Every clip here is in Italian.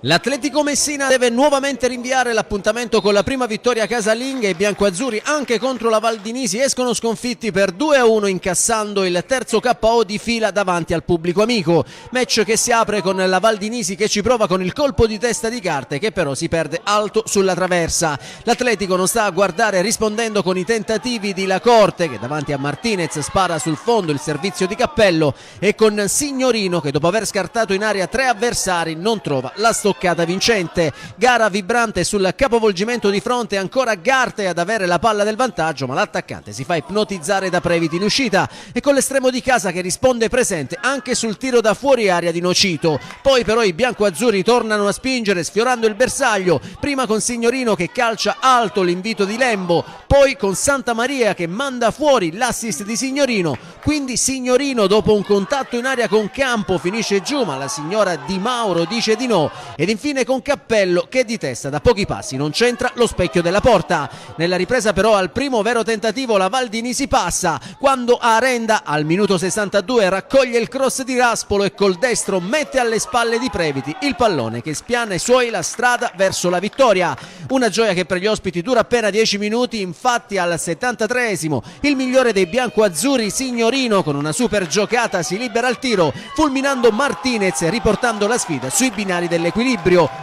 L'Atletico Messina deve nuovamente rinviare l'appuntamento con la prima vittoria casalinga e i biancoazzurri anche contro la Valdinisi escono sconfitti per 2-1 incassando il terzo KO di fila davanti al pubblico amico. Match che si apre con la Valdinisi che ci prova con il colpo di testa di Carte che però si perde alto sulla traversa. L'Atletico non sta a guardare rispondendo con i tentativi di La Corte che davanti a Martinez spara sul fondo il servizio di cappello e con Signorino che dopo aver scartato in aria 3 avversari non trova la stoccata vincente. Gara vibrante sul capovolgimento di fronte, ancora Garte ad avere la palla del vantaggio, ma l'attaccante si fa ipnotizzare da Previti in uscita e con l'estremo di casa che risponde presente anche sul tiro da fuori area di Nocito. Poi però i biancoazzurri tornano a spingere sfiorando il bersaglio, prima con Signorino che calcia alto l'invito di Lembo, poi con Santa Maria che manda fuori l'assist di Signorino, quindi Signorino dopo un contatto in aria con Campo finisce giù, ma la signora Di Mauro dice di no. Ed infine con Cappello che di testa da pochi passi non c'entra lo specchio della porta. Nella ripresa però al primo vero tentativo la Valdinisi passa quando Arenda al minuto 62 raccoglie il cross di Raspolo e col destro mette alle spalle di Previti il pallone che spiana ai suoi la strada verso la vittoria. Una gioia che per gli ospiti dura appena 10 minuti, infatti al 73esimo il migliore dei biancoazzurri Signorino con una super giocata si libera al tiro fulminando Martinez e riportando la sfida sui binari dell'equilibrio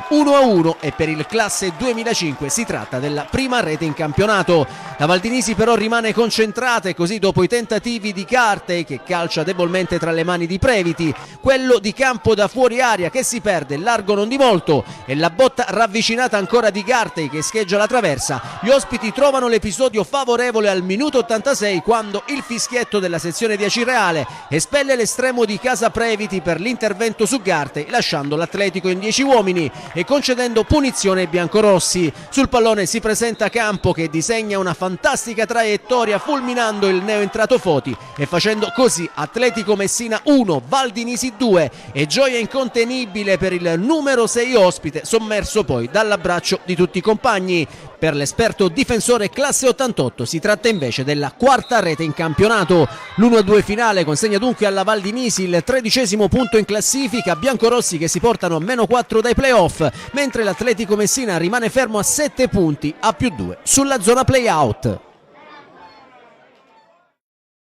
1-1 e per il classe 2005 si tratta della prima rete in campionato. La Valdinisi però rimane concentrata e così dopo i tentativi di Carte che calcia debolmente tra le mani di Previti, quello di Campo da fuori aria che si perde largo non di molto e la botta ravvicinata ancora di Carte che scheggia la traversa, gli ospiti trovano l'episodio favorevole al minuto 86 quando il fischietto della sezione di Acireale espelle l'estremo di casa Previti per l'intervento su Carte lasciando l'Atletico in 10 uomini e concedendo punizione ai biancorossi. Sul pallone si presenta Campo che disegna una fantastica traiettoria fulminando il neoentrato Foti e facendo così Atletico Messina 1, Valdinisi 2 e gioia incontenibile per il numero 6 ospite sommerso poi dall'abbraccio di tutti i compagni. Per l'esperto difensore classe 88 si tratta invece della quarta rete in campionato. L'1-2 finale consegna dunque alla Valdinisi il 13° punto in classifica, biancorossi che si portano a -4 dai playoff, mentre l'Atletico Messina rimane fermo a 7 punti a +2 sulla zona playout.